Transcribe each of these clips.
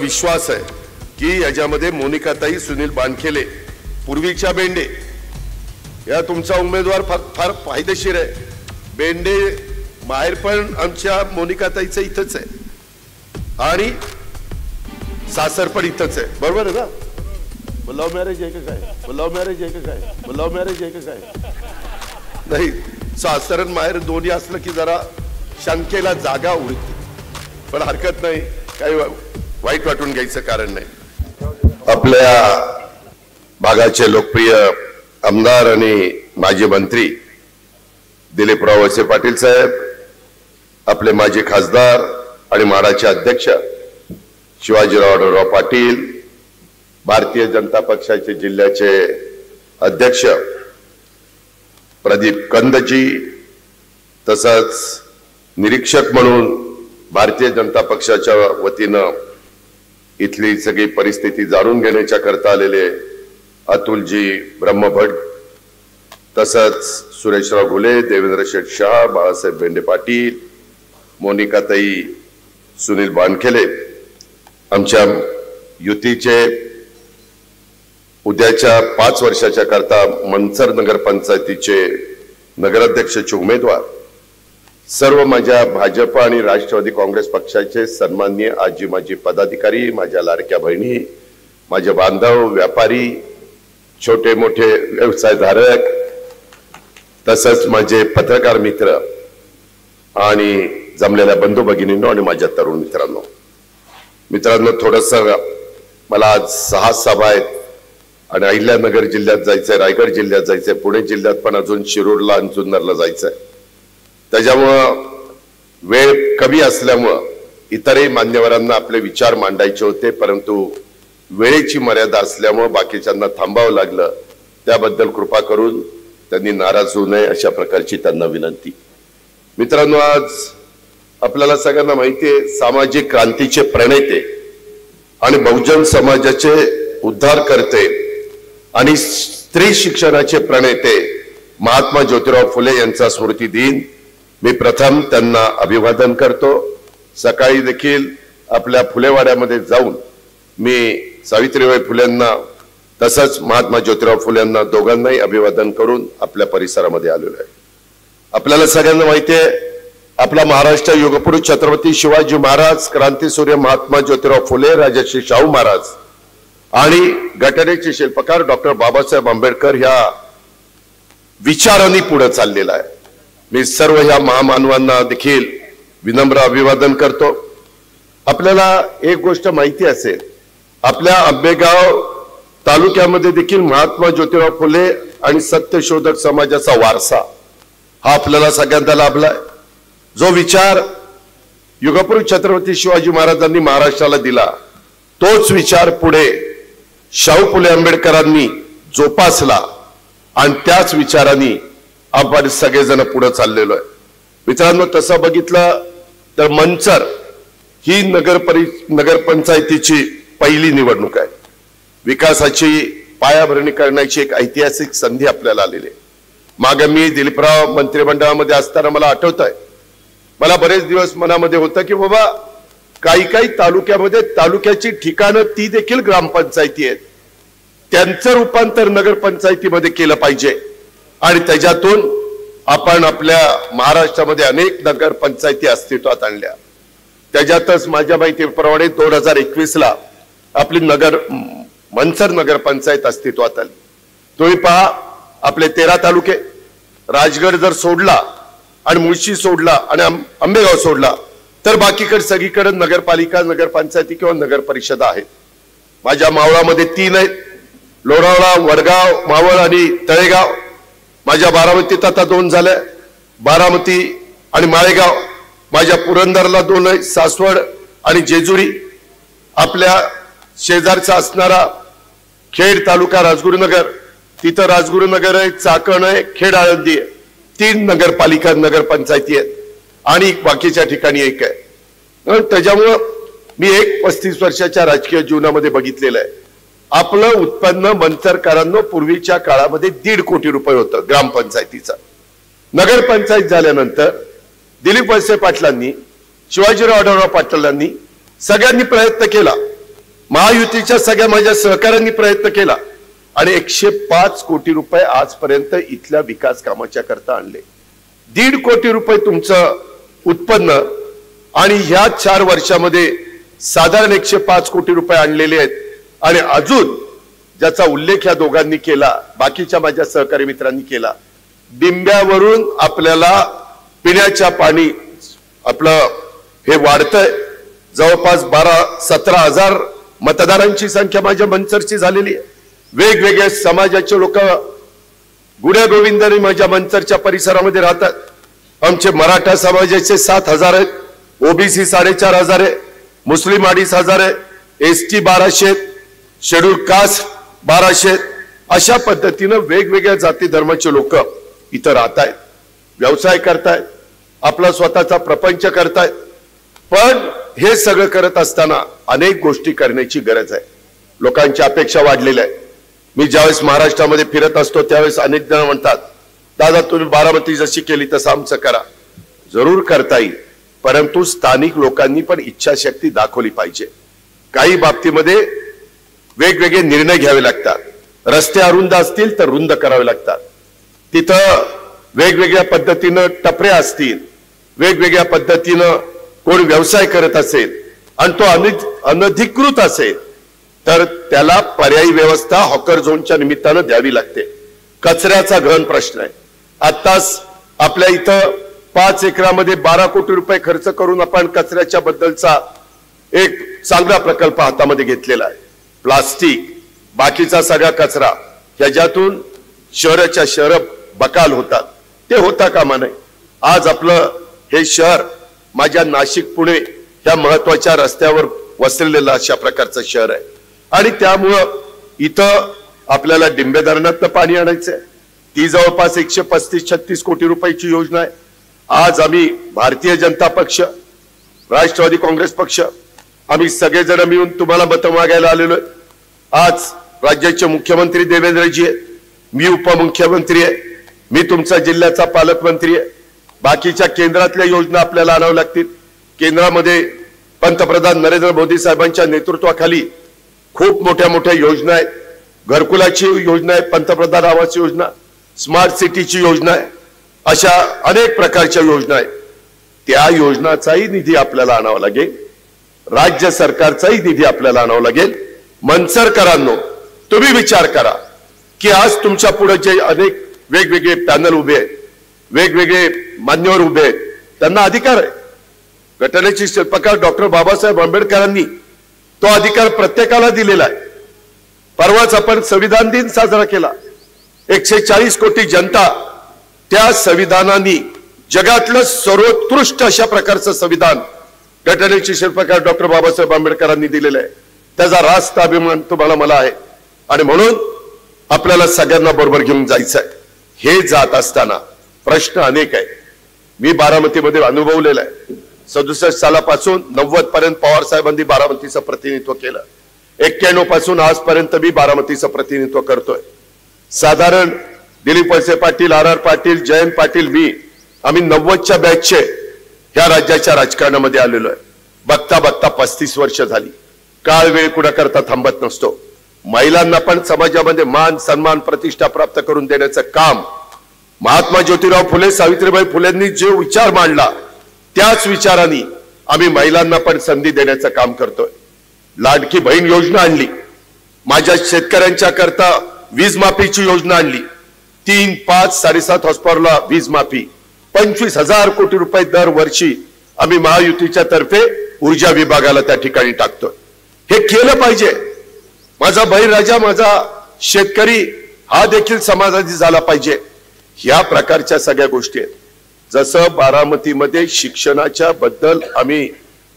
विश्वास आहे की याच्यामध्ये मोनिकाताई, सुनील बानखेले, पूर्वीच्या बेंडे या तुमचा उमेदवार फार फायदेशीर आहे. बेंडे माहेर पण आमच्या मोनिकाताईचं इथंच आहे आणि सासर पण इथंच आहे. बरोबर आहे ना? लव्ह मॅरेज आहे का काय? लव्ह मॅरेज आहे का काय? लव्ह मॅरेज आहे का काय? नाही, सासर आणि माहेर दोन्ही असलं की जरा शंकेला जागा उडते. पण हरकत नाही, काही वाईट वाटून घ्यायचं कारण नाही. आपल्या भागाचे लोकप्रिय आमदार आणि माजी मंत्री दिलीपराव वळसे पाटील साहेब, आपले माजी खासदार आणि म्हाडाचे अध्यक्ष शिवाजीराव आढळराव पाटील, भारतीय जनता पक्षाचे जिल्ह्याचे अध्यक्ष प्रदीप कंदजी, तसंच निरीक्षक म्हणून भारतीय जनता पक्षाच्या वतीनं इथली सगळी परिस्थिती जाणून घेण्याच्या करता आलेले अतुलजी ब्रह्मभट, तसंच सुरेशराव घुले, देवेंद्र शेठ शाह, बाळासाहेब बेंडे पाटील, मोनिकाताई, सुनील बानखेले, आमच्या युतीचे उद्याच्या 5 वर्षाच्या करता मनसर नगरपंचायतीचे नगराध्यक्षाचे उमेदवार, सर्व माझ्या भाजप आणि राष्ट्रवादी काँग्रेस पक्षाचे सन्माननीय आजी माजी पदाधिकारी, माझ्या लाडक्या बहिणी, माझे बांधव, व्यापारी, छोटे मोठे व्यवसायधारक, तसंच माझे पत्रकार मित्र आणि जमलेल्या बंधू भगिनींनो आणि माझ्या तरुण मित्रांनो, थोडंसं मला आज 6 सभा आहेत आणि अहिल्यानगर जिल्ह्यात जायचंय, रायगड जिल्ह्यात जायचंय, पुणे जिल्ह्यात पण अजून शिरूरला आणि जुन्नरला जायचंय. त्याच्यामुळं वेळ कमी असल्यामुळं इतरही मान्यवरांना आपले विचार मांडायचे होते, परंतु वेळेची मर्यादा असल्यामुळं बाकीच्यांना थांबावं लागलं. त्याबद्दल कृपा करून त्यांनी नाराज होऊ नये अशा प्रकारची त्यांना विनंती. मित्रांनो, आज आपल्याला सगळ्यांना माहिती आहे, सामाजिक क्रांतीचे प्रणेते आणि बहुजन समाजाचे उद्धार करते आणि स्त्री शिक्षणाचे प्रणेते महात्मा ज्योतिराव फुले यांचा स्मृती दिन मी प्रथम त्यांना अभिवादन करतो. सकाळी देखील आपल्या फुलेवाड्यामध्ये जाऊन मी सावित्रीबाई फुलेंना तसंच महात्मा ज्योतिराव फुलेंना दोघांनाही अभिवादन करून आपल्या परिसरामध्ये आलेलो आहे. आपल्याला सगळ्यांना माहिती आहे, आपला महाराष्ट्र युगपुरुष छत्रपती शिवाजी महाराज, क्रांतीसूर्य महात्मा ज्योतिराव फुले, राजर्षी शाहू महाराज आणि घटनेचे शिल्पकार डॉक्टर बाबासाहेब आंबेडकर ह्या विचारांनी पुढे चाललेला आहे. मी सर्व ह्या महामानवांना देखील विनम्र अभिवादन करतो. आपल्याला एक गोष्ट माहिती असेल, आपल्या आंबेगाव तालुक्यामध्ये देखील महात्मा ज्योतिराव फुले आणि सत्यशोधक समाजाचा वारसा हा आपल्याला सगळ्यांना लाभलाय. जो विचार युगपुरुष छत्रपती शिवाजी महाराजांनी महाराष्ट्राला दिला, तोच विचार पुढे शाहू फुले आंबेडकरांनी जोपासला आणि त्याच विचारांनी आपण सगळेजण पुढे चाललेलो आहे. मित्रांनो, तसं बघितलं तर मनसर ही नगरपंचायतीची पहिली निवडणूक आहे. विकासाची पायाभरणी करण्याची एक ऐतिहासिक संधी आपल्याला आलेली आहे. मागे मी दिलीपराव मंत्रिमंडळामध्ये असताना मला आठवत आहे, मला बरेच दिवस मनामध्ये होतं की बाबा काही तालुक्यामध्ये तालुक्याची ठिकाणं ती देखील ग्रामपंचायती आहेत, त्यांचं रूपांतर नगरपंचायतीमध्ये केलं पाहिजे आणि त्याच्यातून आपण आपल्या महाराष्ट्रामध्ये अनेक नगरपंचायती अस्तित्वात आणल्या. त्याच्यातच माझ्या माहितीप्रमाणे 2021ला आपली मनसर नगरपंचायत अस्तित्वात आली. तुम्ही पहा, आपले 13 तालुके, राजगड जर सोडला आणि मुळशी सोडला आणि आंबेगाव सोडला तर बाकीकडे सगळीकडे नगरपालिका, नगरपंचायती किंवा नगर परिषदा आहेत. माझ्या मावळामध्ये 3 आहेत, लोणावळा, वडगाव, मावळ आणि तळेगाव. माझ्या बारामतीत आता 2 झाल्या, बारामती आणि माळेगाव. माझ्या पुरंदरला 2 आहेत, सासवड आणि जेजुरी. आपल्या शेजारचा असणारा खेड तालुका राजगुरुनगर, तिथं राजगुरुनगर आहे, चाकण आहे, खेड आळंदी आहे. 3 नगरपालिका, नगरपंचायती आहेत आणि बाकीच्या ठिकाणी 1 आहे. त्याच्यामुळं मी 35 वर्षाच्या राजकीय जीवनामध्ये बघितलेलं आहे, आपलं उत्पन्न मनसरकरांना पूर्वीच्या काळामध्ये 1.5 कोटी रुपये होतं ग्रामपंचायतीचं. नगरपंचायत झाल्यानंतर दिलीप वळसे पाटलांनी, शिवाजीराव आढळराव पाटलांनी सगळ्यांनी प्रयत्न केला महायुतीच्या सगळ्या माझ्या सहकाऱ्यांनी प्रयत्न केला आणि 105 कोटी रुपये आजपर्यंत इथल्या विकास कामाच्या करता आणले. 1.5 कोटी रुपये तुमचं उत्पन्न आणि ह्या 4 वर्षामध्ये साधारण 105 कोटी रुपये आणलेले आहेत. आणि अजून ज्याचा उल्लेख या दोघांनी केला, बाकीच्या माझ्या सहकारी मित्रांनी केला, डिंब्यावरून आपल्याला पिण्याच्या पाणी आपलं हे वाढतंय. जवळपास 12-17 हजार मतदारांची संख्या माझ्या मंचरची झालेली आहे. वेगवेगळ्या समाजाचे लोक गुण्या गोविंदाने माझ्या मंचरच्या परिसरामध्ये राहतात. आमचे मराठा समाजाचे 7,000 आहेत, ओबीसी 4,500 आहे, मुस्लिम 2,500 आहे, एसटी 1200, शेड्यूल कास्ट 1200. अशा पद्धतीनं वेगवेगळ्या जाती धर्माचे लोक इथं राहत आहेत, व्यवसाय करतायत, आपला स्वतःचा प्रपंच करतायत. पण हे सगळं करत असताना अनेक गोष्टी करण्याची गरज आहे. लोकांची अपेक्षा वाढलेल्या आहे. मी ज्यावेळेस महाराष्ट्रामध्ये फिरत असतो त्यावेळेस अनेक जण म्हणतात, दादा तुम्ही बारामती जशी केली तसं आमचं करा. जरूर करता येईल, परंतु स्थानिक लोकांनी पण इच्छाशक्ती दाखवली पाहिजे. काही बाबतीमध्ये वेगवेगळे निर्णय घ्यावे लागतात. रस्ते अरुंद असतील तर रुंद करावे लागतात. तिथं वेगवेगळ्या पद्धतीनं टपऱ्या असतील, वेगवेगळ्या पद्धतीनं कोण व्यवसाय करत असेल आणि तो अनधिकृत असेल तर त्याला पर्यायी व्यवस्था हॉकर झोनच्या निमित्तानं द्यावी लागते. कचऱ्याचा गहन प्रश्न आहे. आत्ताच आपल्या इथं 5 एकरामध्ये 12 कोटी रुपये खर्च करून आपण कचऱ्याच्या बद्दलचा एक चांगला प्रकल्प हातामध्ये घेतलेला आहे. प्लास्टिक, बाकीचा सगळा कचरा ह्याच्यातून शहराच्या शहर बकाल होतात, ते होता कामा नये. आज आपलं हे शहर माझ्या नाशिक पुणे ह्या महत्वाच्या रस्त्यावर वसलेलं अशा प्रकारचं शहर आहे आणि त्यामुळं इथं आपल्याला डिंबे धरणातनं पाणी आणायचंय. ती जवळपास 135-36 कोटी रुपयाची योजना आहे. आज आम्ही भारतीय जनता पक्ष, राष्ट्रवादी काँग्रेस पक्ष, आम्ही सगळेजण मिळून तुम्हाला मतं मागायला आलेलो आहे. आज राज्याचे मुख्यमंत्री देवेंद्रजी आहेत, मी उपमुख्यमंत्री आहे, मी तुमचा जिल्ह्याचा पालकमंत्री आहे. बाकीच्या केंद्रातल्या योजना आपल्याला आणाव्या लागतील. केंद्रामध्ये पंतप्रधान नरेंद्र मोदी साहेबांच्या नेतृत्वाखाली खूप मोठ्या मोठ्या योजना आहेत. घरकुलाची योजना आहे, पंतप्रधान आवास योजना, स्मार्ट सिटीची योजना आहे, अशा अनेक प्रकारच्या योजना आहेत. त्या योजनाचाही निधी आपल्याला आणावा लागेल. राज्य सरकारचाही निधी आपल्याला आणावा लागेल. मनसरकरांनो, तुम्ही विचार करा की आज तुमच्या पुढे जे अनेक वेगवेगळे पॅनल उभे आहेत, वेगवेगळे मान्यवर उभे आहेत, त्यांना अधिकार आहे. घटनेचे शिल्पकार डॉक्टर बाबासाहेब आंबेडकरांनी तो अधिकार प्रत्येकाला दिलेला आहे. परवाच आपण संविधान दिन साजरा केला. 140 कोटी जनता त्या संविधानाने जगातलं सर्वोत्कृष्ट अशा प्रकारचं संविधान घटनेचे शिल्पकार डॉक्टर बाबासाहेब आंबेडकरांनी दिलेलं आहे. त्याचा रास्त अभिमान तुम्हाला मला आहे आणि म्हणून आपल्याला सगळ्यांना बरोबर घेऊन जायचं आहे. हे जात असताना प्रश्न अनेक आहे. मी बारामतीमध्ये अनुभवलेला आहे. 67 सालापासून 90 पर्यंत पवार साहेबांनी बारामतीचं प्रतिनिधित्व केलं. 91 पासून आजपर्यंत मी बारामतीचं प्रतिनिधित्व करतोय. साधारण दिलीप वळसे पाटील, आर पाटील, जयंत पाटील, मी आम्ही 90च्या बॅचचे ह्या राज्याच्या राजकारणामध्ये आलेलो आहे. बघता बघता 35 वर्ष झाली. काळ वेळ कुणा करता थांबत नसतो. महिलांना पण समाजामध्ये मान सन्मान प्रतिष्ठा प्राप्त करून देण्याचं काम महात्मा ज्योतिराव फुले, सावित्रीबाई फुलेंनी जे विचार मांडला त्याच विचारांनी आम्ही महिलांना पण संधी देण्याचं काम करतोय. लाडकी बहीण योजना आणली, माझ्या शेतकऱ्यांच्या करता वीज माफीची योजना आणली. 3, 5, 7.5 हॉर्सपॉवरला वीज माफी, 25,000 कोटी रुपये दरवर्षी आम्ही महायुतीच्या तर्फे ऊर्जा विभागाला त्या ठिकाणी टाकतोय. हे केलं पाहिजे. माझा बळीराजा, माझा शेतकरी हा देखील समाधानी झाला पाहिजे. या प्रकारच्या सगळ्या गोष्टी आहेत. जसं बारामतीमध्ये शिक्षणाच्या बद्दल आम्ही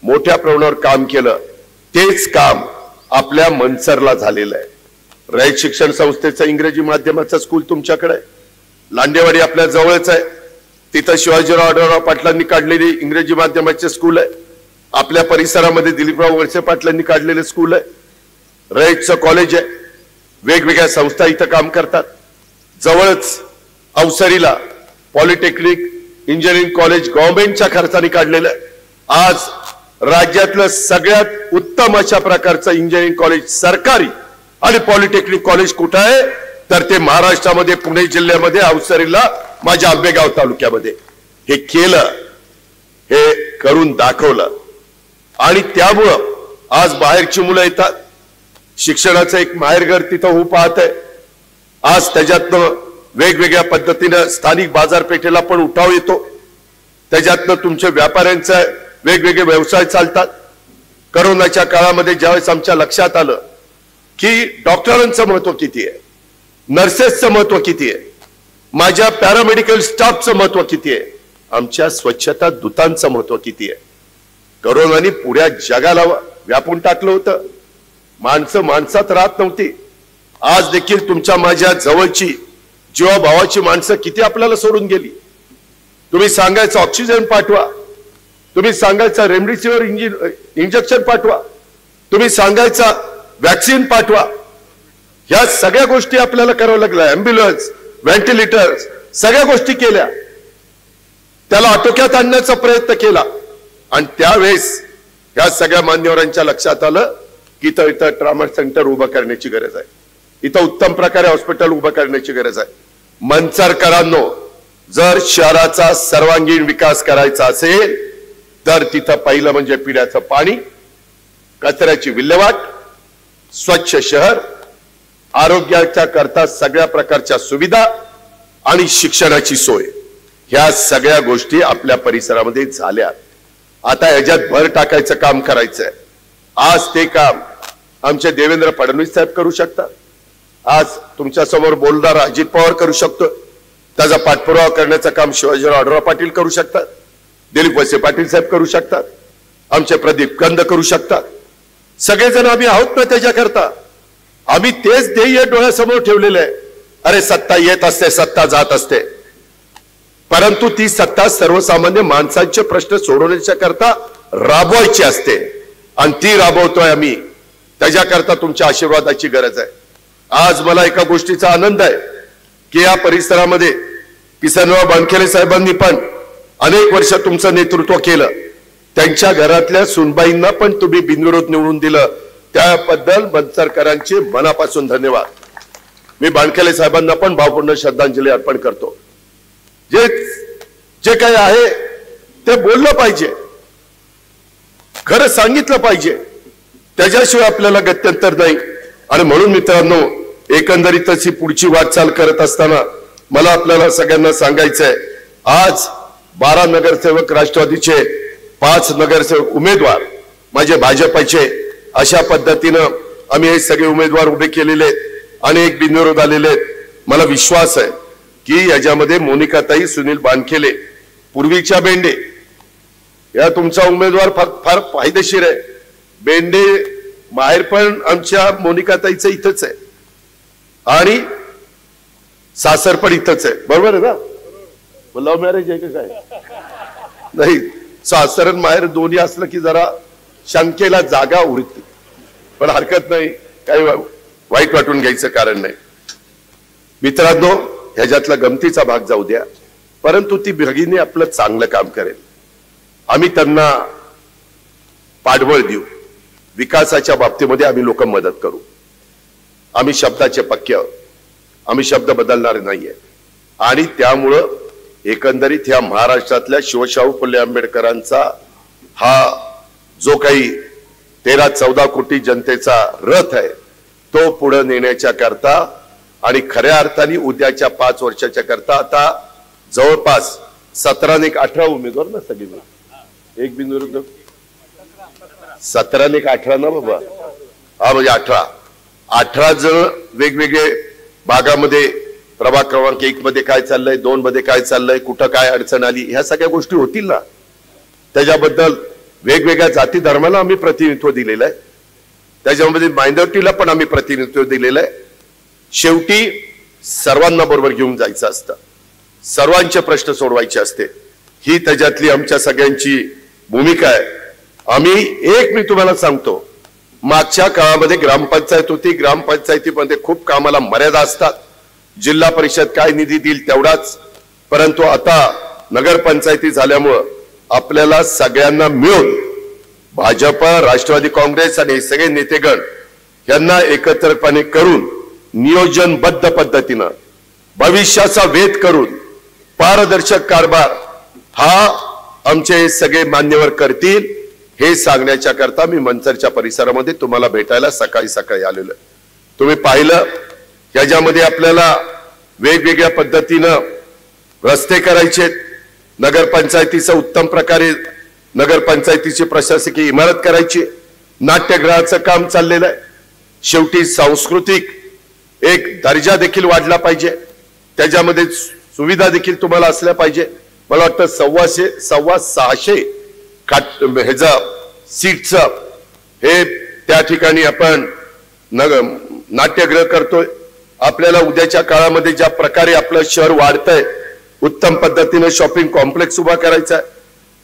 मोठ्या प्रमाणावर काम केलं, तेच काम आपल्या मनसरला झालेलं आहे. रयत शिक्षण संस्थेचं इंग्रजी माध्यमाचं स्कूल तुमच्याकडे आहे. लांडेवाडी आपल्या जवळच आहे. तिथं शिवाजीराव आढळराव पाटलांनी काढलेली इंग्रजी माध्यमाचे स्कूल आहे. आपल्या परिसरामध्ये दिलीपराव वळसे पाटलांनी काढलेले स्कूल आहे. रयतचं कॉलेज आहे. वेगवेगळ्या संस्था इथं काम करतात. जवळच अवसरीला पॉलिटेक्निक इंजिनिअरिंग कॉलेज गव्हर्नमेंटच्या खर्चाने काढलेलं आहे. आज राज्यातलं सगळ्यात उत्तम अशा प्रकारचं इंजिनिअरिंग कॉलेज सरकारी आणि पॉलिटेक्निक कॉलेज कुठं आहे तर ते महाराष्ट्रामध्ये पुणे जिल्ह्यामध्ये अवसरीला माझ्या आंबेगाव तालुक्यामध्ये हे केलं, हे करून दाखवलं आणि त्यामुळं आज बाहेरची मुलं येतात, शिक्षणाचं एक माहेरघर तिथं होऊ पाहतंय। आज त्याच्यातनं वेगवेगळ्या पद्धतीनं स्थानिक बाजारपेठेला पण उठाव येतो, त्याच्यातनं तुमच्या व्यापाऱ्यांचे वेगवेगळे व्यवसाय चालतात। कोरोनाच्या काळामध्ये ज्यावेळेस आमच्या लक्षात आलं की डॉक्टरांचं महत्व किती आहे, नर्सेसचं महत्व किती आहे, माझ्या पॅरामेडिकल स्टाफचं महत्व किती आहे, आमच्या स्वच्छता दूतांचं महत्व किती आहे। कोरोनाने पुऱ्या जगाला व्यापून टाकलं होतं, माणसं माणसात राहत नव्हती। आज देखील तुमच्या माझ्या जवळची जीवाभावाची माणसं किती आपल्याला सोडून गेली। तुम्ही सांगायचं ऑक्सिजन पाठवा, तुम्ही सांगायचं रेमडेसिवीर इंजेक्शन पाठवा, तुम्ही सांगायचा वॅक्सिन पाठवा, या सगळ्या गोष्टी आपल्याला करावं लागल्या। ॲम्ब्युलन्स, व्हेंटिलेटर्स सगळ्या गोष्टी केल्या, त्याला आटोक्यात आणण्याचा प्रयत्न केला आणि त्यावेळेस या सगळ्या मान्यवरांच्या लक्षात आलं की इथं ट्रॉमा सेंटर उभं करण्याची गरज आहे, इथं उत्तम प्रकारे हॉस्पिटल उभं करण्याची गरज आहे। मंचरकरांनो, जर शहराचा सर्वांगीण विकास करायचा असेल तर तिथं पहिलं म्हणजे पिण्याचं पाणी, कचऱ्याची विल्हेवाट, स्वच्छ शहर, आरोग्याच्या करता सगळ्या प्रकारच्या सुविधा आणि शिक्षणाची सोय, ह्या सगळ्या गोष्टी आपल्या परिसरामध्ये झाल्या। आता याच्यात भर टाकायचं काम करायचंय। आज ते काम आमचे देवेंद्र फडणवीस साहेब करू शकतात, आज तुमच्या समोर बोलणारा अजित पवार करू शकतो, त्याचा पाठपुरावा करण्याचं काम शिवाजीराव आढळराव पाटील करू शकतात, दिलीप वळसे पाटील साहेब करू शकतात, आमचे प्रदीप कंद करू शकतात। सगळेजण आम्ही आहोत ना त्याच्याकरता, आम्ही तेच ध्येय डोळ्यासमोर ठेवलेलं आहे। अरे सत्ता येत असते, सत्ता जात असते, परंतु ती सत्ता सर्वसामान्य माणसांचे प्रश्न सोडवण्याच्या करता राबवायची असते आणि ती राबवतोय आम्ही, त्याच्याकरता तुमच्या आशीर्वादाची गरज आहे। आज मला एका गोष्टीचा आनंद आहे की या परिसरामध्ये किसनराव बानखेडे साहेबांनी पण अनेक वर्ष तुमचं नेतृत्व केलं, त्यांच्या घरातल्या सुनबाईंना पण तुम्ही बिनविरोध निवडून दिलं, त्याबद्दल मंचरकरांचे मनापासून धन्यवाद। मी बानखेडे साहेबांना पण भावपूर्ण श्रद्धांजली अर्पण करतो। जे काही आहे ते बोललं पाहिजे, खरं सांगितलं पाहिजे, त्याच्याशिवाय आपल्याला गत्यंतर नाही। आणि म्हणून मित्रांनो, एकंदरीतच ही पुढची वाटचाल करत असताना मला आपल्याला सगळ्यांना सांगायचंय, आज 12 नगरसेवक राष्ट्रवादीचे, 5 नगरसेवक उमेदवार माझे भाजपचे, अशा पद्धतीनं आम्ही हे सगळे उमेदवार उभे केलेले आहेत, अनेक बिनविरोध आलेले आहेत। मला विश्वास आहे की याच्यामध्ये मोनिकाताई सुनील बानखेडे, पूर्वीच्या बेंडे, या तुमचा उमेदवार फार फायदेशीर आहे। बेंडे माहेर पण आमच्या मोनिकाताईचं इथंच आहे आणि सासर पण इथंच आहे, बरोबर आहे ना? लव्ह मॅरेज आहे का काय? नाही, सासर आणि माहेर दोन्ही असलं की जरा शंकेला जागा उरते, पण हरकत नाही, काही वाईट वाटून घ्यायचं कारण नाही। मित्रांनो, ह्याच्यातला गमतीचा भाग जाऊ द्या, परंतु ती भगिनी आपलं चांगलं काम करेल, आम्ही त्यांना पाठबळ देऊ, विकासाच्या बाबतीमध्ये आम्ही लोक मदत करू। आम्ही शब्दाचे पक्के आहोत, आम्ही शब्द बदलणार नाहीये आणि त्यामुळं एकंदरीत ह्या महाराष्ट्रातल्या शिवशाहू फुले आंबेडकरांचा हा जो काही 13-14 कोटी जनतेचा रथ आहे तो पुढे नेण्याच्या करता आणि खऱ्या अर्थाने उद्याच्या 5 वर्षाच्या करता आता जवळपास 17 ने 18 उमेदवार ना सगळे, एक बिनविरोध 17 ने 18 ना बाबा, हा म्हणजे 18 जण वेगवेगळे भागामध्ये, प्रभाग क्रमांक 1 मध्ये काय चाललंय, 2 मध्ये काय चाललंय, कुठं काय अडचण आली, ह्या सगळ्या गोष्टी होतील ना। त्याच्याबद्दल वेगवेगळ्या जाती धर्माला आम्ही प्रतिनिधित्व दिलेलं आहे, त्याच्यामध्ये मायनॉरिटीला पण आम्ही प्रतिनिधित्व दिलेलं आहे। शेवटी सर्वांना बरोबर घेऊन जायचं असतं, सर्वांचे प्रश्न सोडवायचे असते, ही त्याच्यातली आमच्या सगळ्यांची भूमिका आहे। मी तुम्हाला सांगतो, मागच्या काळामध्ये ग्रामपंचायत होती, ग्रामपंचायतीमध्ये खूप कामाला मर्यादा असतात, जिल्हा परिषद काय निधी देईल तेवढाच, परंतु आता नगरपंचायती झाल्यामुळं आपल्याला सगळ्यांना मिळून भाजप, राष्ट्रवादी काँग्रेस आणि सगळे नेतेगण यांना एकत्रपणे करून नियोजनबद्ध पद्धतीनं भविष्याचा वेध करून पारदर्शक कारभार हा आमचे सगळे मान्यवर करतील हे सांगण्याच्या करता मी मंचरच्या परिसरामध्ये तुम्हाला भेटायला सकाळी आलेलो. तुम्ही पाहिलं याच्यामध्ये आपल्याला वेगवेगळ्या पद्धतीनं रस्ते करायचे, नगरपंचायतीचं उत्तम प्रकारे नगरपंचायतीची प्रशासकीय इमारत करायची, नाट्यगृहाचं काम चाललेलं आहे. शेवटी सांस्कृतिक एक दर्जा देखील वाढला पाहिजे, त्याच्यामध्ये सुविधा देखील तुम्हाला असल्या पाहिजे. मला वाटतं 650 ह्याचा सीटचं हे त्या ठिकाणी आपण नाट्यगृह करतोय. आपल्याला उद्याच्या काळामध्ये ज्या प्रकारे आपलं शहर वाढतंय, उत्तम पद्धतीने शॉपिंग कॉम्प्लेक्स उभा करायचा आहे,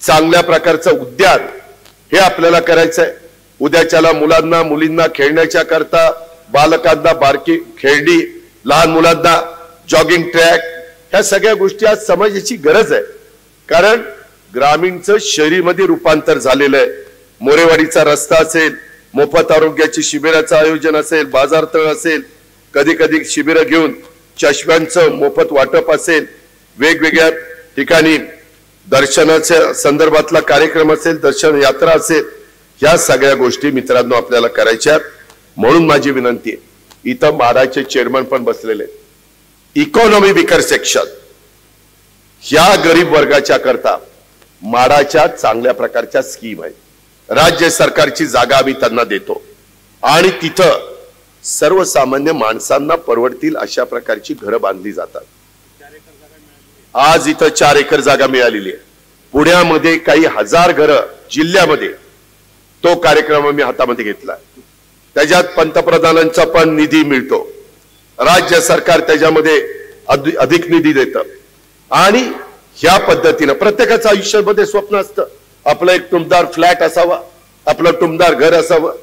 चांगल्या प्रकारचं उद्यान हे आपल्याला करायचं आहे. उद्याच्याला मुलांना मुलींना खेळण्याच्या करता, बालकांना बारकी खेळणी, लहान मुलांना जॉगिंग ट्रॅक, ह्या सगळ्या गोष्टी आज समाजाची गरज आहे. कारण ग्रामीणचं शहरीमध्ये रूपांतर झालेलं आहे. मोरेवाडीचा रस्ता असेल, मोफत आरोग्याची शिबिराचं आयोजन असेल, बाजारतळ असेल, कधी कधी शिबिरं घेऊन चष्म्यांचं मोफत वाटप असेल, वेगवेगळ्या ठिकाणी दर्शनाच्या संदर्भातला कार्यक्रम असेल, दर्शन यात्रा असेल, या सगळ्या गोष्टी मित्रांनो आपल्याला करायच्या. म्हणून माझी विनंती आहे, इथं म्हाडाचे चेअरमन पण बसलेले, इकॉनॉमी विकर सेक्शन ह्या गरीब वर्गाच्या करता म्हाडाच्या चांगल्या प्रकारच्या स्कीम आहेत. राज्य सरकारची जागा आम्ही त्यांना देतो आणि तिथं सर्वसामान्य माणसांना परवडतील अशा प्रकारची घरं बांधली जातात. आज इथं 4 एकर जागा मिळालेली आहे. पुण्यामध्ये काही 1000 घरं जिल्ह्यामध्ये, तो कार्यक्रम आम्ही हातामध्ये घेतला. त्याच्यात पंतप्रधानांचा पण निधी मिळतो, राज्य सरकार त्याच्यामध्ये अधिक निधी देतं आणि ह्या पद्धतीनं प्रत्येकाचं आयुष्यामध्ये स्वप्न असतं, आपलं एक टुमदार फ्लॅट असावा, आपलं टुमदार घर असावं,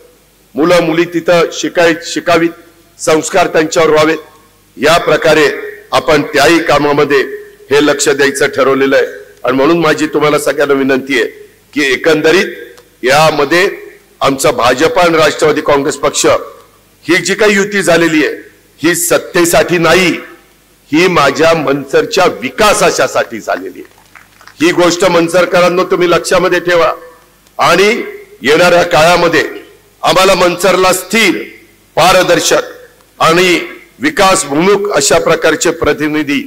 मुलं मुली तिथं शिकावीत, संस्कार त्यांच्यावर व्हावेत. या प्रकारे आपण त्याही कामामध्ये हे लक्ष द्यायचं ठरवलेलं आहे. आणि म्हणून माझी तुम्हाला सगळ्यांना विनंती आहे की एकंदरीत यामध्ये आमचा भाजप आणि राष्ट्रवादी काँग्रेस पक्ष ही जी काही युती झालेली आहे ही सत्तेसाठी नाही, ही माझ्या मंचरच्या विकासासाठी झालेली आहे. ही गोष्ट मंचरकरांनो तुम्ही लक्षामध्ये ठेवा आणि येणाऱ्या काळामध्ये आम्हाला मंचरला स्थिर, पारदर्शक आणि विकासभिमुख अशा प्रकारचे प्रतिनिधी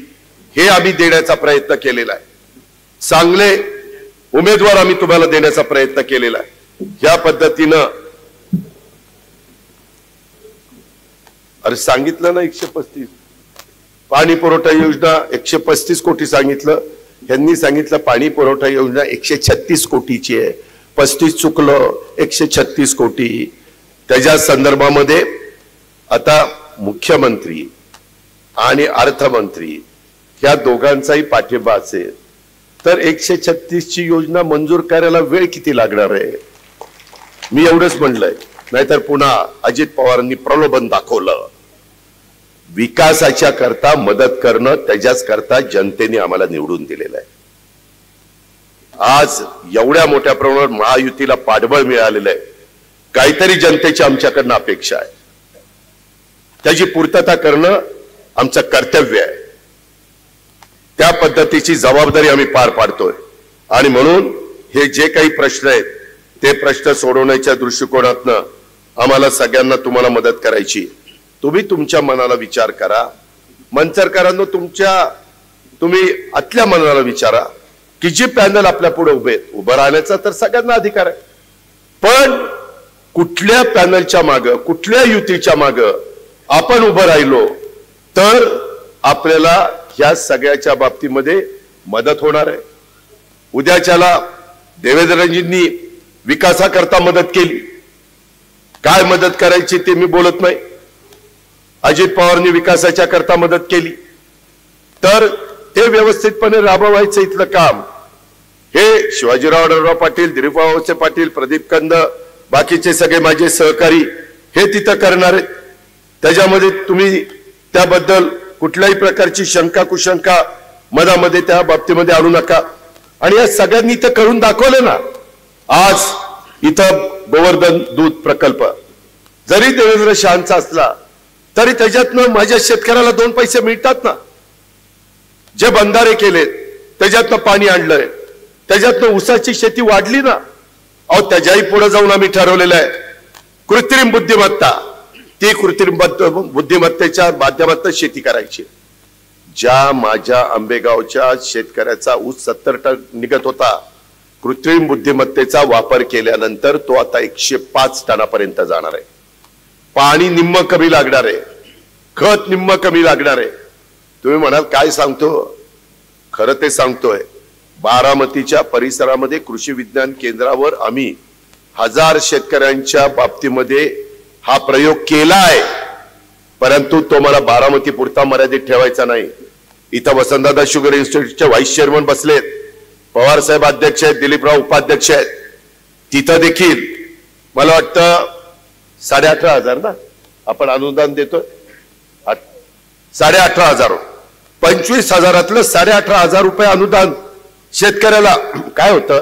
हे आम्ही देण्याचा प्रयत्न केलेला आहे. चांगले उमेदवार आम्ही तुम्हाला देण्याचा प्रयत्न केलेला आहे. या पद्धतीनं अरे सांगितलं ना 135 पाणी पुरवठा योजना 135 कोटी सांगितलं, यांनी सांगितलं पाणी पुरवठा योजना 136 कोटीची आहे. 35 चुकलं, 136 कोटी. त्याच्या संदर्भामध्ये आता मुख्यमंत्री आणि अर्थमंत्री या दोघांचाही पाठिंबा असेल तर 136 ची योजना मंजूर करायला वेळ किती लागणार आहे, मी एवढंच म्हणलंय. नाहीतर पुन्हा अजित पवारांनी प्रलोभन दाखवलं. विकासाच्या करता मदत करणं, त्याच्याच करता जनतेने आम्हाला निवडून दिलेलं आहे. आज एवढ्या मोठ्या प्रमाणावर महायुतीला पाठबळ मिळालेलं आहे. काहीतरी जनतेची आमच्याकडनं अपेक्षा आहे, त्याची पूर्तता करणं आमचं कर्तव्य आहे. त्या पद्धतीची जबाबदारी आम्ही पार पाडतोय. आणि म्हणून हे जे काही प्रश्न आहेत ते प्रश्न सोडवण्याच्या दृष्टिकोनातनं आम्हाला सगळ्यांना तुम्हाला मदत करायची. तुम्ही तुमच्या मनाला विचार करा. मंचरकरांनो तुम्ही आतल्या मनाला विचारा की जे पॅनल आपल्या पुढे उभं राहण्याचा तर सगळ्यांना अधिकार आहे, पण कुठल्या पॅनलच्या मागं, कुठल्या युतीच्या मागं आपण उभं राहिलो तर आपल्याला ह्या सगळ्याच्या बाबतीमध्ये मदत होणार आहे. उद्याच्याला देवेंद्रजींनी विकासाकरता मदत केली, काय मदत करायची ते मी बोलत नाही. अजित पवारांनी विकासाच्या करता मदत केली तर ते व्यवस्थितपणे राबवायचं इथलं काम हे शिवाजीराव आढळराव पाटील, दिलीपराव वळसे पाटील, प्रदीप कंद, बाकीचे सगळे माझे सहकारी हे तिथं करणार आहेत. त्याच्यामध्ये तुम्ही त्याबद्दल कुठल्याही प्रकारची शंका कुशंका मनामध्ये त्या बाबतीमध्ये आणू नका. आणि या सगळ्यांनी इथं करून दाखवलं ना. आज इथं गोवर्धन दूध प्रकल्प जरी देवेंद्र शहांचा असला तरी त्याच्यातनं माझ्या शेतकऱ्याला 2 पैसे मिळतात ना. जे बंधारे केलेत त्याच्यातनं पाणी आणलंय, त्याच्यातनं ऊसाची शेती वाढली ना. अहो त्याच्याही पुढे जाऊन आम्ही ठरवलेलं आहे कृत्रिम बुद्धिमत्ता. ती कृत्रिम बुद्धिमत्तेच्या माध्यमातून शेती करायची. ज्या माझ्या आंबेगावच्या शेतकऱ्याचा ऊस 70 टन निघत होता, कृत्रिम बुद्धिमत्तेचा वापर केल्यानंतर तो आता 105 टनापर्यंत जाणार आहे. पाणी निम्म कमी लागणार आहे, खत निम्म कमी लागणार आहे. तुम्ही म्हणाल काय सांगतो, खरं ते सांगतोय. बारामतीच्या परिसरामध्ये कृषी विज्ञान केंद्रावर आम्ही 1000 शेतकऱ्यांच्या बाबतीमध्ये हा प्रयोग केलाय. परंतु तो मला बारामती पुरता मर्यादित ठेवायचा नाही. इथं वसंतदादा शुगर इन्स्टिट्यूटचे व्हाईस चेअरमन बसलेत, पवार साहेब अध्यक्ष आहेत, दिलीपराव उपाध्यक्ष आहेत. तिथं देखील मला वाटतं 18,500 ना आपण अनुदान देतोय. 18,500 25,000 18,500 रुपये अनुदान शेतकऱ्याला. काय होतं,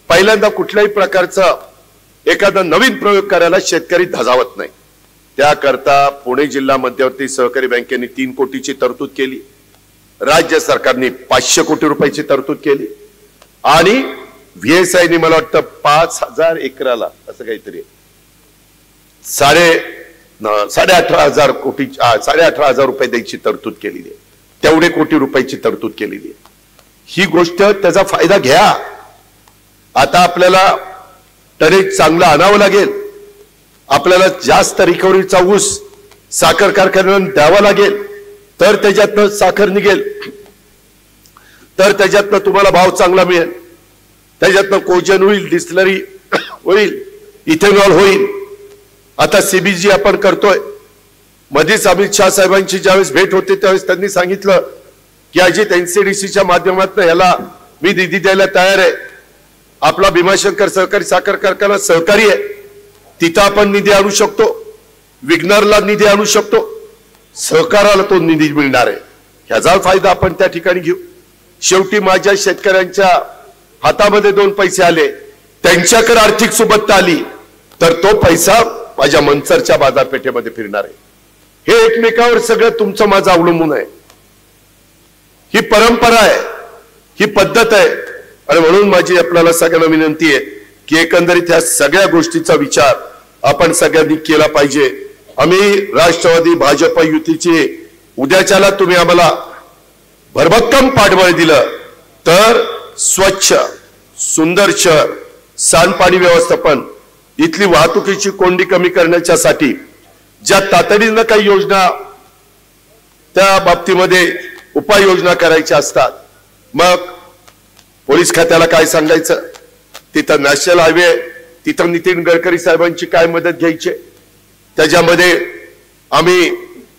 पहिल्यांदा कुठल्याही प्रकारचा एखादा नवीन प्रयोग करायला शेतकरी धजावत नाही. त्याकरता पुणे जिल्हा मध्यवर्ती सहकारी बँकेने 3 कोटीची तरतूद केली, राज्य सरकारने 500 कोटी रुपयाची तरतूद केली आणि व्हीएसआयने मला वाटतं 5,000 एकराला असं काहीतरी 18,500 कोटी 18,500 रुपये द्यायची तरतूद केलेली आहे. तेवढे कोटी रुपयाची तरतूद केलेली आहे. ही गोष्ट त्याचा फायदा घ्या. आता आपल्याला टनेज चांगला आणावं लागेल, आपल्याला जास्त रिकव्हरीचा ऊस साखर कारखान्यांना द्यावा लागेल, तर त्याच्यातनं साखर निघेल, तर त्याच्यातनं तुम्हाला भाव चांगला मिळेल, त्याच्यातनं कोजन होईल, डिस्टिलरी होईल, इथेनॉल होईल. आता सीबीजी आपण करतोय. मध्येच अमित शाह साहेबांची ज्यावेळेस भेट होते त्यावेळेस त्यांनी सांगितलं की अजित एनसीडीसीच्या माध्यमातून याला मी निधी द्यायला तयार आहे. आपला भीमाशंकर सहकारी साखर कारखाना सहकारी आहे, तिथं आपण निधी आणू शकतो, विग्नरला निधी आणू शकतो, सहकाराला तो निधी मिळणार आहे. ह्याचा फायदा आपण त्या ठिकाणी घेऊ. शेवटी माझ्या शेतकऱ्यांच्या हातामध्ये 2 पैसे आले, त्यांच्याकडे आर्थिक सुबत्ता आली, तर तो पैसा माझ्या मनसरच्या बाजारपेठेमध्ये फिरणार आहे. हे एकमेकावर सगळं तुमचं माझं अवलंबून आहे. ही परंपरा आहे, ही पद्धत आहे. आणि म्हणून माझी आपल्याला सगळ्यांना विनंती आहे की एकंदरीत ह्या सगळ्या गोष्टीचा विचार आपण सगळ्यांनी केला पाहिजे. आम्ही राष्ट्रवादी भाजप युतीची उद्याच्याला तुम्ही आम्हाला भरभक्कम पाठबळ दिलं तर स्वच्छ सुंदर शहर, सांडपाणी व्यवस्थापन, इथली वाहतुकीची कोंडी कमी करण्यासाठी ज्या तातडीनं काही योजना त्या बाबतीमध्ये उपाययोजना करायच्या असतात. मग पोलीस खात्याला काय सांगायचं, तिथं नॅशनल हायवे, तिथं नितीन गडकरी साहेबांची काय मदत घ्यायची, त्याच्यामध्ये आम्ही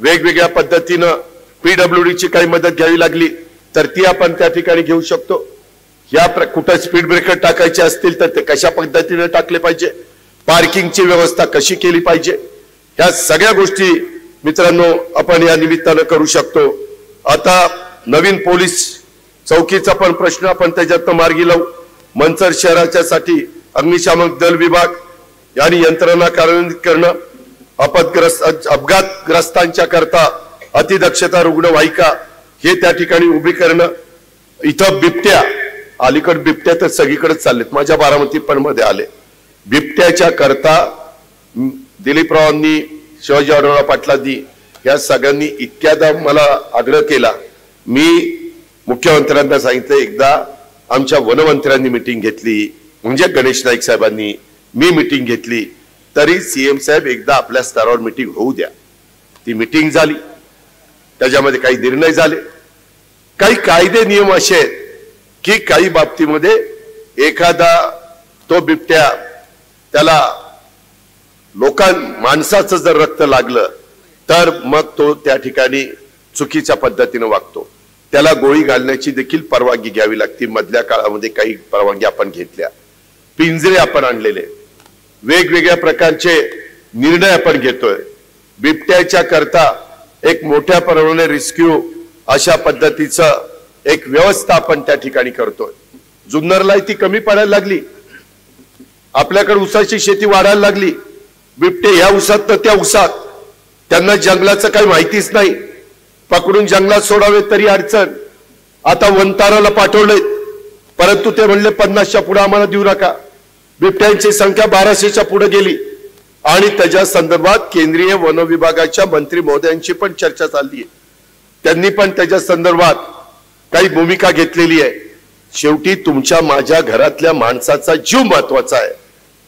वेगवेगळ्या पद्धतीनं पीडब्ल्यूडीची काही मदत घ्यावी लागली तर ती आपण त्या ठिकाणी घेऊ शकतो. या कुठं स्पीड ब्रेकर टाकायचे असतील तर ते कशा पद्धतीने टाकले पाहिजे, पार्किंगची व्यवस्था कशी केली पाहिजे, ह्या सगळ्या गोष्टी मित्रांनो आपण या निमित्तानं करू शकतो. आता नवीन पोलीस चौकीचा पण प्रश्न आपण त्याच्यातनं मार्गी लावू. मनसर शहराच्यासाठी अग्निशामक दल विभाग आणि यंत्रणा कार्यान्वित करणं, अपघातग्रस्तांच्या करता अतिदक्षता रुग्णवाहिका हे त्या ठिकाणी उभी करणं. इथं बिबट्या, अलीकडे बिबट्या तर सगळीकडेच चाललेत, माझ्या बारामती पण मध्ये आले. बिबट्याच्या करता दिलीपरावांनी, शिवाजीराव पाटलांनी या सगळ्यांनी इतक्यादा मला आग्रह केला. मी मुख्यमंत्र्यांना सांगितलं, एकदा आमच्या वनमंत्र्यांनी मिटिंग घेतली, म्हणजे गणेश नाईक साहेबांनी, मी मिटिंग घेतली, तरी सीएम साहेब एकदा आपल्या स्तरावर मिटिंग होऊ द्या. ती मिटिंग झाली, त्याच्यामध्ये काही निर्णय झाले, काही कायदे नियम असे आहेत की काही बाबतीमध्ये एखादा तो बिबट्या त्याला माणसाचं जर रक्त लागलं तर मग तो त्या ठिकाणी चुकीच्या पद्धतीने वागतो, त्याला गोळी घालण्याची देखील परवानगी घ्यावी लागते. मधल्या काळामध्ये काही परवानगी आपण घेतल्या, पिंजरे आपण आणलेले, वेगवेगळ्या प्रकारचे निर्णय आपण घेतोय. बिबट्याच्या करता एक मोठ्या प्रमाणाने रेस्क्यू अशा पद्धतीचं एक व्यवस्था आपण त्या ठिकाणी करतोय. जुन्नरला ती कमी पडायला लागली. आपल्याकडे ऊसाची शेती वाढायला लागली, बिबटे ह्या ऊसात तर त्या ऊसात, त्यांना जंगलाचं काही माहितीच नाही, पकडून जंगलात सोडावे तरी अडचण. आता वंताराला पाठवलंय, परंतु ते म्हणले 50च्या पुढे आम्हाला देऊ नका. बिबट्यांची संख्या 1200च्या पुढे गेली आणि त्याच्या संदर्भात केंद्रीय वन विभागाच्या मंत्री महोदयांची पण चर्चा चालली आहे. त्यांनी पण त्याच्या संदर्भात काही भूमिका घेतलेली आहे. शेवटी तुमच्या माझ्या घरातल्या माणसाचा जीव महत्वाचा आहे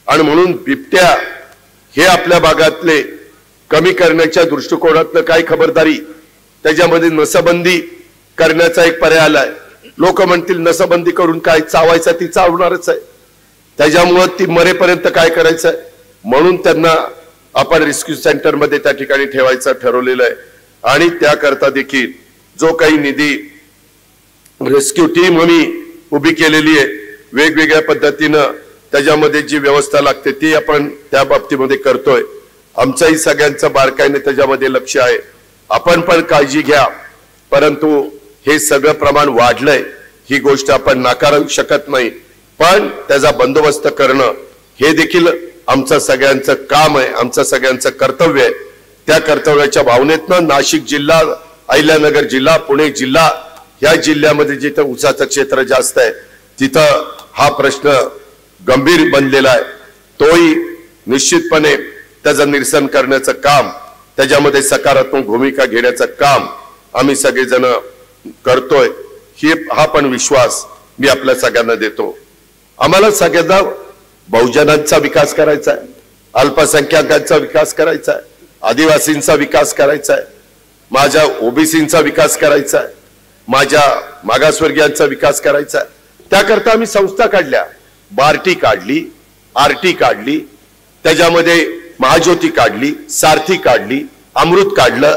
आणि म्हणून बिबट्या हे आपल्या भागातले कमी करण्याच्या दृष्टिकोनातनं काय खबरदारी, त्याच्यामध्ये नसबंदी करण्याचा एक पर्याय आलाय. लोक म्हणतील नसबंदी करून काय चावायचं, ती चावणारच आहे, त्याच्यामुळे ती मरेपर्यंत काय करायचं आहे, म्हणून त्यांना आपण रेस्क्यू सेंटर मध्ये त्या ठिकाणी ठेवायचं ठरवलेलं आहे. आणि त्याकरता देखील जो काही निधी रेस्क्यू टीम आम्ही उभी केलेली आहे, वेगवेगळ्या पद्धतीनं त्याच्यामध्ये जी व्यवस्था लागते ती आपण त्या बाबतीमध्ये करतोय. आमचंही सगळ्यांचं बारकाईने त्याच्यामध्ये लक्ष आहे. आपण पण काळजी घ्या, परंतु हे सगळं प्रमाण वाढलंय ही गोष्ट आपण नाकारू शकत नाही. पण त्याचा बंदोबस्त करणं हे देखील आमचं सगळ्यांचं काम आहे, आमचं सगळ्यांचं कर्तव्य आहे. त्या कर्तव्याच्या भावनेतनं नाशिक जिल्हा, अहिल्यानगर जिल्हा, पुणे जिल्हा या जिल्ह्यामध्ये जिथं ऊसाचं क्षेत्र जास्त आहे तिथं हा प्रश्न गंभीर बनलेला आहे. तोही निश्चितपणे त्याचं निरसन करण्याचं काम, त्याच्यामध्ये सकारात्मक भूमिका घेण्याचं काम आम्ही सगळेजण करतोय. हा पण विश्वास मी आपल्या सगळ्यांना देतो. आम्हाला सगळ्यांना बहुजनांचा विकास करायचा आहे, अल्पसंख्याकांचा विकास करायचा आहे, आदिवासींचा विकास करायचा आहे, माझ्या ओबीसींचा विकास करायचा आहे, माझ्या मागासवर्गीयांचा विकास करायचा आहे. त्याकरता आम्ही संस्था काढल्या, बार्टी काढली, आरटी काढली, त्याच्यामध्ये महाज्योती काढली, सारथी काढली, अमृत काढलं.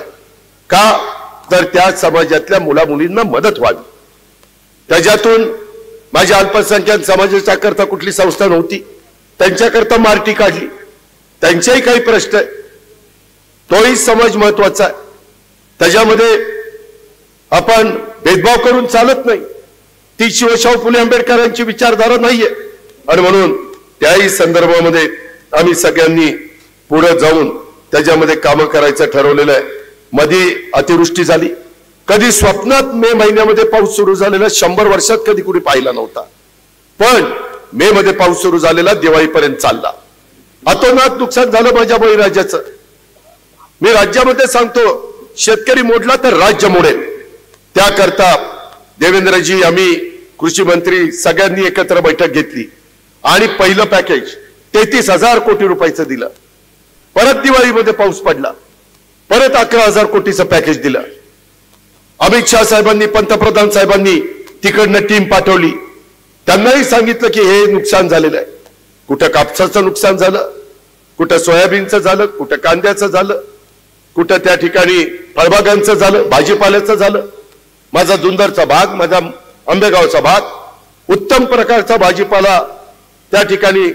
का तर त्या समाजातल्या मुलामुलींना मदत व्हावी. त्याच्यातून माझ्या अल्पसंख्याक समाजाच्या करता कुठली संस्था नव्हती, त्यांच्याकरता मार्टी काढली. त्यांचेही काही प्रश्न आहे, तोही समाज महत्वाचा आहे. त्याच्यामध्ये आपण भेदभाव करून चालत नाही, ती शिवशाहू फुले आंबेडकरांची विचारधारा नाहीये. आणि म्हणून त्याही संदर्भामध्ये आम्ही सगळ्यांनी पुढे जाऊन त्याच्यामध्ये कामं करायचं ठरवलेलं आहे. मध्ये अतिवृष्टी झाली, कधी स्वप्नात मे महिन्यामध्ये पाऊस सुरू झालेला 100 वर्षात कधी कुणी पाहिला नव्हता. पण मे मध्ये पाऊस सुरू झालेला दिवाळीपर्यंत चालला. अतोनात नुकसान झालं माझ्या बळीराजाचं. मी राज्यामध्ये सांगतो, शेतकरी मोडला तर राज्य मोडेल. त्याकरता देवेंद्रजी, आम्ही कृषी मंत्री सगळ्यांनी एकत्र बैठक घेतली आणि पहिलं पॅकेज 33,000 कोटी रुपयाचं दिलं. परत दिवाळीमध्ये पाऊस पडला, परत 11,000 कोटीचं पॅकेज दिलं. अमित शाह साहेबांनी, पंतप्रधान साहेबांनी तिकडनं टीम पाठवली, त्यांनाही सांगितलं की हे नुकसान झालेलं आहे. कुठं कापसाचं नुकसान झालं, कुठं सोयाबीनचं झालं, कुठं कांद्याचं झालं, कुठं त्या ठिकाणी फळबागांचं झालं, भाजीपाल्याचं झालं. माझा जुन्नरचा भाग, माझा आंबेगावचा भाग उत्तम प्रकारचा भाजीपाला त्या ठिकाणी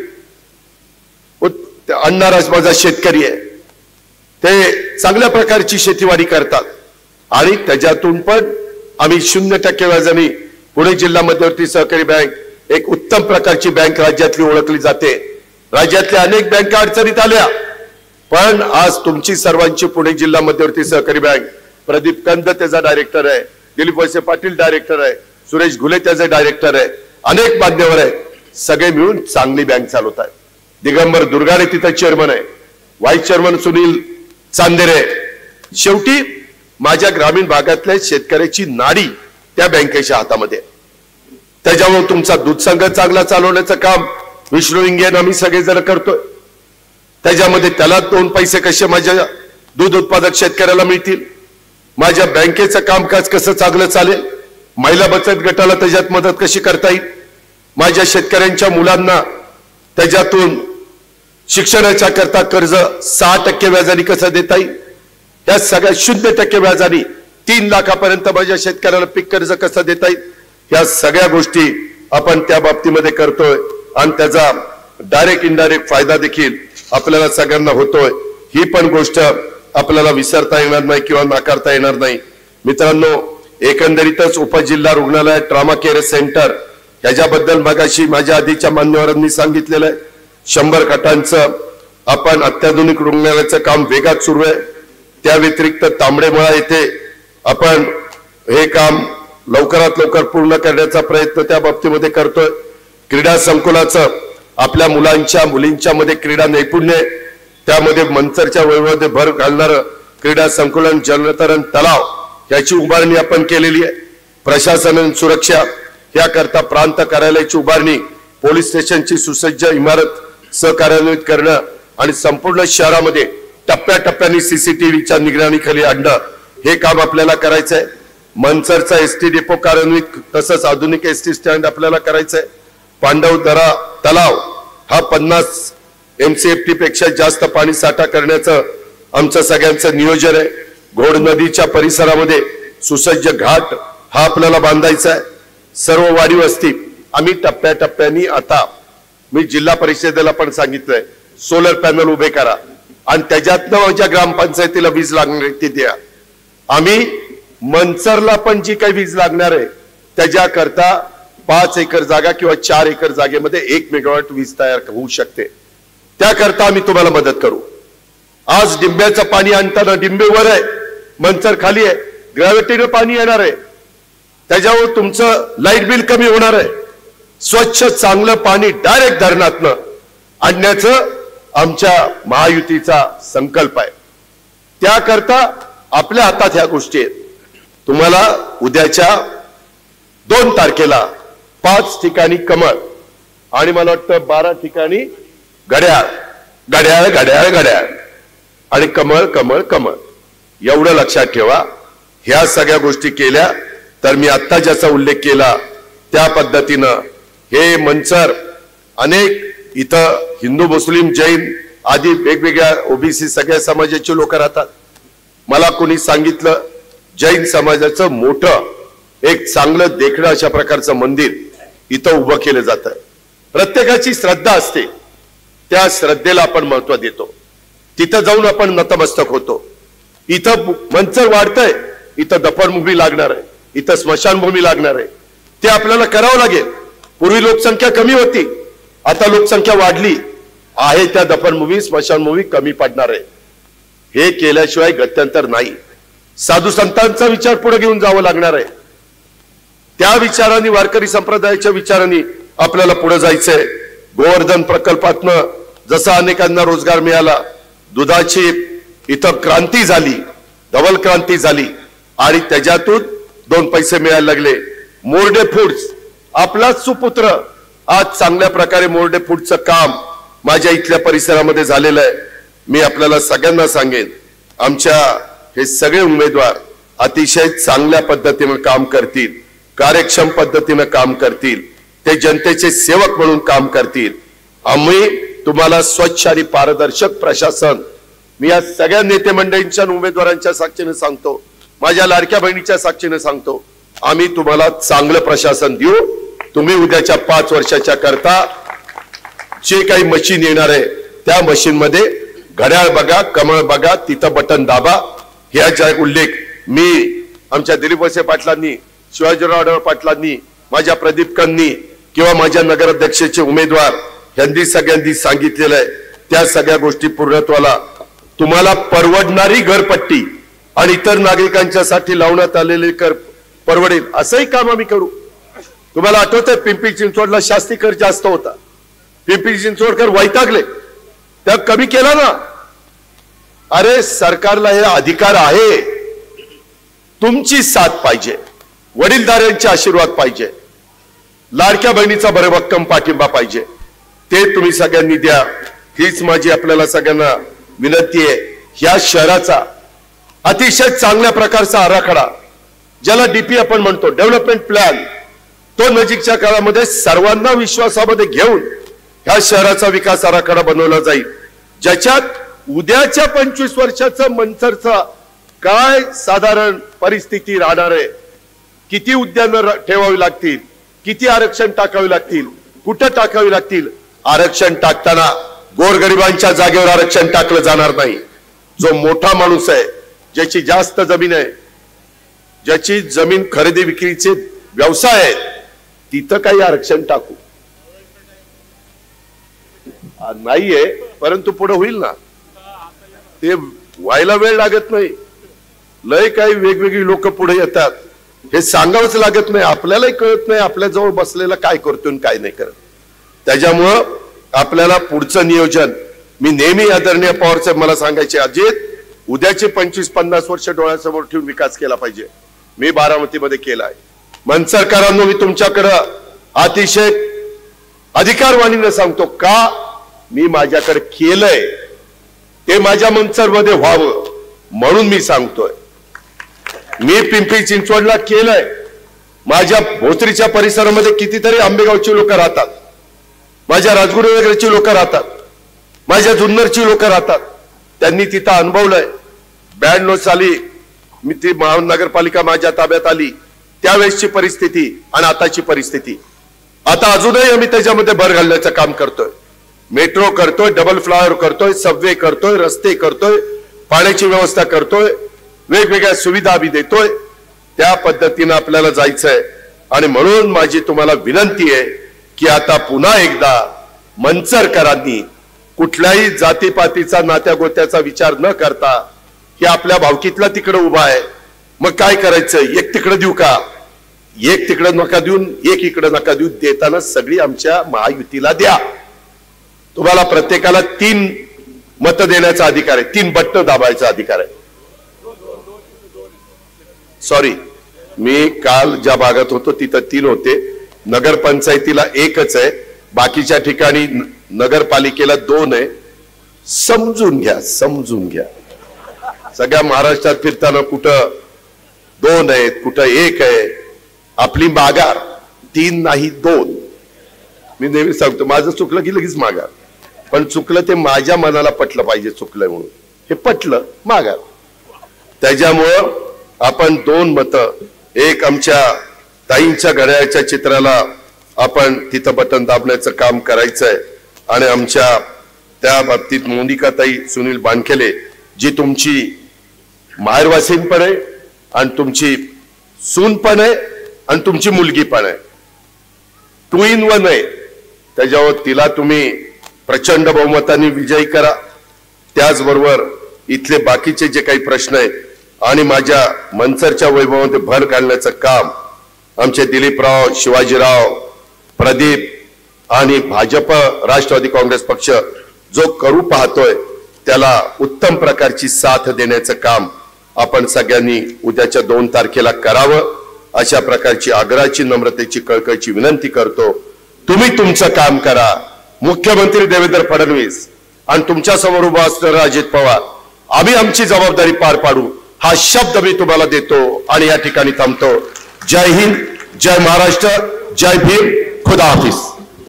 आणणारा माझा शेतकरी आहे. ते चांगल्या प्रकारची शेतीवाडी करतात आणि त्याच्यातून पण आम्ही 0% व्याजाने पुणे जिल्हा मध्यवर्ती सहकारी बँक एक उत्तम प्रकारची बँक राज्यातली ओळखली जाते. राज्यातल्या अनेक बँका अडचणीत आल्या, पण आज तुमची सर्वांची पुणे जिल्हा मध्यवर्ती सहकारी बँक, प्रदीप कंद त्याचा डायरेक्टर आहे, दिलीप वळसे पाटील डायरेक्टर आहे, सुरेश घुले त्याचे डायरेक्टर आहे, अनेक मान्यवर आहेत, सगळे मिळून चांगली बँक चालवत आहेत. दिगंबर दुर्गाडे तिथे चेअरमन आहे, व्हाईस चेअरमन सुनील चांदेरे. शेवटी माझ्या ग्रामीण भागातल्या शेतकऱ्याची नाडी त्या बँकेच्या हातामध्ये. त्याच्यामुळे तुमचा दूध संघ चांगला चालवण्याचं काम विष्णू इंगेन आम्ही सगळेजण करतोय. त्याच्यामध्ये त्याला 2 पैसे कसे माझ्या दूध उत्पादक शेतकऱ्याला मिळतील, माझ्या बँकेचं कामकाज कसं चांगलं चालेल, महिला बचत गटाला त्याच्यात मदत कशी करता येईल, माझ्या शेतकऱ्यांच्या मुलांना त्याच्यातून शिक्षणाच्या करता कर्ज 6% व्याजाने कसं देता येईल, या सगळ्या 0% व्याजाने 3 लाखापर्यंत माझ्या शेतकऱ्याला पीक कर्ज कसं देता येईल, या सगळ्या गोष्टी आपण त्या बाबतीमध्ये करतोय आणि त्याचा डायरेक्ट इनडायरेक्ट फायदा देखील आपल्याला सगळ्यांना होतोय. ही पण गोष्ट आपल्याला विसरता येणार नाही किंवा नाकारता येणार नाही. मित्रांनो, एकंदरीतच उपजिल्हा रुग्णालय, ट्रॉमा केअर सेंटर याच्याबद्दल मगाशी माझ्या आधीच्या मान्यवरांनी सांगितलेलं आहे. 100 खाटांचं आपण अत्याधुनिक रुग्णालयाचं काम वेगात सुरू आहे। त्या व्यतिरिक्त तांबडेमळा येथे आपण हे काम लवकरात लवकर पूर्ण करण्याचा प्रयत्न त्या बाबतीमध्ये करतोय। क्रीडा संकुलाचं आपल्या मुलांच्या मुलींच्या मध्ये क्रीडा नैपुण्य त्यामध्ये मंचरच्या वैभवामध्ये भर घालणारं क्रीडा संकुलन जलतरण तलाव याची उभारणी आपण केलेली आहे। प्रशासन सुरक्षा याकरता प्रांत कार्यालयाची उभारणी, पोलीस स्टेशनची सुसज्ज इमारत सहकार्यान्वित करणं आणि संपूर्ण शहरामध्ये टप्प्याटप्प्याने सीसीटीव्हीच्या निगराणीखाली आणणं हे काम आपल्याला करायचं आहे। मनसरचा एसटी डेपो कार्यान्वित तसंच आधुनिक एसटी स्टँड आपल्याला करायचं आहे। पांडवदरा तलाव हा 50 MCFT पेक्षा जास्त पाणी साठा करण्याचं आमचं सगळ्यांचं नियोजन आहे। घोड नदीच्या परिसरामध्ये सुसज्ज घाट हा आपल्याला बांधायचा आहे। सर्व वाडी वस्ती आम्ही टप्प्याटप्प्याने आता मी जिल्हा परिषदेला पण सांगितलंय सोलर पॅनल उभे करा आणि त्याच्यातनं माझ्या ग्रामपंचायतीला वीज लागणार आहे ती द्या। आम्ही मनसरला पण जी काही वीज लागणार आहे त्याच्याकरता 5 एकर जागा किंवा 4 एकर जागेमध्ये 1 मेगावॉट वीज तयार होऊ शकते। त्याकरता आम्ही तुम्हाला मदत करू। आज डिंब्याचं पाणी आणताना डिंबे वर आहे, मनसर खाली आहे, ग्रॅव्हिटीनं पाणी येणार आहे, त्याच्यावर तुमचं लाईट बिल कमी होणार आहे। स्वच्छ चांगलं पाणी डायरेक्ट धरणातनं आणण्याचं आमच्या महायुतीचा संकल्प आहे। त्याकरता आपल्या हातात ह्या गोष्टी आहेत। तुम्हाला उद्याच्या 2 तारखेला 5 ठिकाणी कमळ आणि मला वाटतं 12 ठिकाणी घड्याळ घड्याळ घड्याळ घड्याळ आणि कमळ कमळ कमळ एवढं लक्षात ठेवा। ह्या सगळ्या गोष्टी केल्या तर मी आत्ता ज्याचा उल्लेख केला त्या पद्धतीनं हे मनसर अनेक इथं हिंदू मुस्लिम जैन आदी वेगवेगळ्या ओबीसी सगळ्या समाजाचे लोक राहतात। मला कोणी सांगितलं जैन समाजाचं मोठं एक चांगलं देखणं अशा प्रकारचं मंदिर इथं उभं केलं जातं। प्रत्येकाची श्रद्धा असते, त्या श्रद्धेला आपण महत्व देतो, तिथं जाऊन आपण नतमस्तक होतो। इथं मनसर वाढतंय, इथं दफनभूमी लागणार आहे, इथं स्मशानभूमी लागणार आहे, ते आपल्याला करावं लागेल। पूर्वी लोकसंख्या कमी होती, आता लोकसंख्या वाढली आहे, त्या दफनभूमी स्मशानभूमी कमी पडणार आहे। हे केल्याशिवाय गत्यंतर नाही। साधू संतांचा विचार पुढे घेऊन जावं लागणार आहे। त्या विचारांनी वारकरी संप्रदायाच्या विचारांनी आपल्याला पुढे जायचंय। गोवर्धन प्रकल्पातनं जसा अनेकांना रोजगार मिळाला, दुधाची इथं क्रांती झाली, डबल क्रांती झाली आणि त्याच्यातून 2 पैसे मिळायला लागले। मोर्डे फूड्स आपलाच सुपुत्र आज चांगल्या प्रकारे मोर्डे फूडचं काम माझ्या इथल्या परिसरामध्ये झालेलं आहे। मी आपल्याला सगळ्यांना सांगेन आमच्या हे सगळे उमेदवार अतिशय चांगल्या पद्धतीने काम करतील, कार्यक्षम पद्धतीने काम करतील, ते जनतेचे सेवक म्हणून काम करतील। आम्ही तुम्हाला स्वच्छ आणि पारदर्शक प्रशासन मी या सगळ्या नेते मंडळींच्या उमेदवारांच्या साक्षीने सांगतो, माझ्या लाडक्या बहिणीच्या साक्षीने सांगतो, आम्ही तुम्हाला चांगलं प्रशासन देऊ। तुम्ही उद्याच्या 5 वर्षाच्या करता जे काही मशीन येणार आहे त्या मशीन मध्ये घड्याळ बघा, कमळ बघा, तिथं बटन दाबा, ह्याचा उल्लेख मी आमच्या दिलीप वळसे पाटलांनी, शिवाजीराव पाटलांनी, माझ्या प्रदीपकांनी किंवा माझ्या नगराध्यक्षाचे उमेदवार यांनी सगळ्यांनी सांगितलेलं आहे। त्या सगळ्या गोष्टी पूर्णत्वाला तुम्हाला परवडणारी घरपट्टी आणि इतर नागरिकांच्यासाठी लावण्यात आलेले कर परवडेल असंही काम आम्ही करू। तुम्हाला आठवतंय पिंपरी चिंचवडला शास्ती कर जास्त होता, पिंपरी चिंचवडकर वैतागले, त्या कमी केला ना। अरे सरकारला हे अधिकार आहे, तुमची साथ पाहिजे, वडीलधाऱ्यांचे आशीर्वाद पाहिजे, लाडक्या बहिणीचा भरभक्कम पाठिंबा पाहिजे, ते तुम्ही सगळ्यांनी द्या। हीच माझी आपल्याला सगळ्यांना विनंती आहे। ह्या शहराचा अतिशय चांगल्या प्रकारचा आराखडा ज्याला डीपी आपण म्हणतो, डेव्हलपमेंट प्लॅन, तो नजीकच्या काळामध्ये सर्वांना विश्वासामध्ये घेऊन ह्या शहराचा विकास आराखडा बनवला जाईल, ज्याच्यात उद्याच्या 25 वर्षाचं मनसरचा काय साधारण परिस्थिती राहणार आहे, किती उद्यानं ठेवावी लागतील, किती आरक्षण टाकावी लागतील, कुठं टाकावी लागतील। आरक्षण टाकताना गोरगरिबांच्या जागेवर आरक्षण टाकलं जाणार नाही। जो मोठा माणूस आहे, ज्याची जास्त जमीन आहे, ज्याची जमीन खरेदी विक्रीचे व्यवसाय आहे, तिथं काही आरक्षण टाकू। नाहीये, परंतु पुढे होईल ना, ते व्हायला वेळ लागत नाही. लय काही वेगवेगळी लोक पुढे येतात, हे सांगावंच लागत नाही. आपल्यालाही कळत नाही आपल्या जवळ बसलेला काय करतोय काय नाही करत. त्याच्यामुळं आपल्याला पुढचं नियोजन मी नेहमी आदरणीय पवार साहेब मला सांगायचे, अजित उद्याचे 25-50 वर्ष डोळ्यासमोर ठेवून विकास केला पाहिजे. मी बारामतीमध्ये केलाय. मनसरकरांनो, मी तुमच्याकडं अतिशय अधिकारवाणीने सांगतो का मी माझ्याकडे केलंय ते माझ्या मनसरमध्ये व्हावं म्हणून मी सांगतोय. मी पिंपरी चिंचवडला केलंय. माझ्या भोसरीच्या परिसरामध्ये कितीतरी आंबेगावची लोक राहतात, माझ्या राजगुरुनगरची लोक राहतात, माझ्या जुन्नरची लोक राहतात. त्यांनी तिथं अनुभवलंय. 92 साली मी ती महानगरपालिका माझ्या ताब्यात आली, त्यावेळेसची परिस्थिती आणि आताची परिस्थिती. आता अजूनही आम्ही त्याच्यामध्ये भर घालण्याचं काम करतोय. मेट्रो करतोय, डबल फ्लायओव्हर करतोय, सबवे करतोय, रस्ते करतोय, पाण्याची व्यवस्था करतोय, वेगवेगळ्या सुविधा आम्ही देतोय. त्या पद्धतीने आपल्याला जायचंय. आणि म्हणून माझी तुम्हाला विनंती आहे की आता पुन्हा एकदा मनसरकरांनी कुठल्याही जातीपातीचा नात्यागोत्याचा विचार न करता, की आपल्या भावकीतला तिकडे उभा आहे मग काय करायचं, एक तिकडे देऊ का, एक तिकडे नका देऊन एक इकडे नका देऊ, देताना सगळी आमच्या महायुतीला द्या. तुम्हाला प्रत्येकाला 3 मतं देण्याचा अधिकार आहे, 3 बटन दाबायचा अधिकार आहे. सॉरी, मी काल ज्या भागात होतो तिथं 3 होते. नगरपंचायतीला 1च आहे, बाकीच्या ठिकाणी नगरपालिकेला 2 आहे. समजून घ्या, समजून घ्या. सगळ्या महाराष्ट्रात फिरताना कुठं 2 आहेत, कुठं 1 आहे. आपली माघार 3 नाही 2. मी नेहमी सांगतो माझं चुकलं की लगेच माघार, पण चुकलं ते माझ्या मनाला पटलं पाहिजे. चुकलंय म्हणून हे पटलं माघार. त्याच्यामुळं आपण 2 मतं, एक आमच्या ताईंच्या घड्याळाच्या चित्राला आपण तिथं बटन दाबण्याचं काम करायचंय. आणि आमच्या त्या बाबतीत मोनिका ताई सुनील बानखेले जी तुमची माहेरवासीन पण आहे आणि तुमची सून पण आहे आणि तुमची मुलगी पण आहे, 2 in 1 आहे. त्याच्यावर तिला तुम्ही प्रचंड बहुमताने विजयी करा. त्याचबरोबर इथले बाकीचे जे काही प्रश्न आहेत आणि माझ्या मनसरच्या वैभवामध्ये भर घालण्याचं काम आमचे दिलीपराव, शिवाजीराव, प्रदीप आणि भाजप राष्ट्रवादी काँग्रेस पक्ष जो करू पाहतोय त्याला उत्तम प्रकारची साथ देण्याचं काम आपण सगळ्यांनी उद्याच्या 2 तारखेला करावं. अशा प्रकारची आग्रहाची, नम्रतेची, कळकळीची विनंती करतो. तुम्ही तुमचं काम करा. मुख्यमंत्री देवेंद्र फडणवीस आणि तुमच्या समोर उभा असणारा अजित पवार, आम्ही आमची जबाबदारी पार पाडू हा शब्द मी तुम्हाला देतो आणि या ठिकाणी थांबतो. जय हिंद, जय महाराष्ट्र, जय भीम, खुदा हाफिज.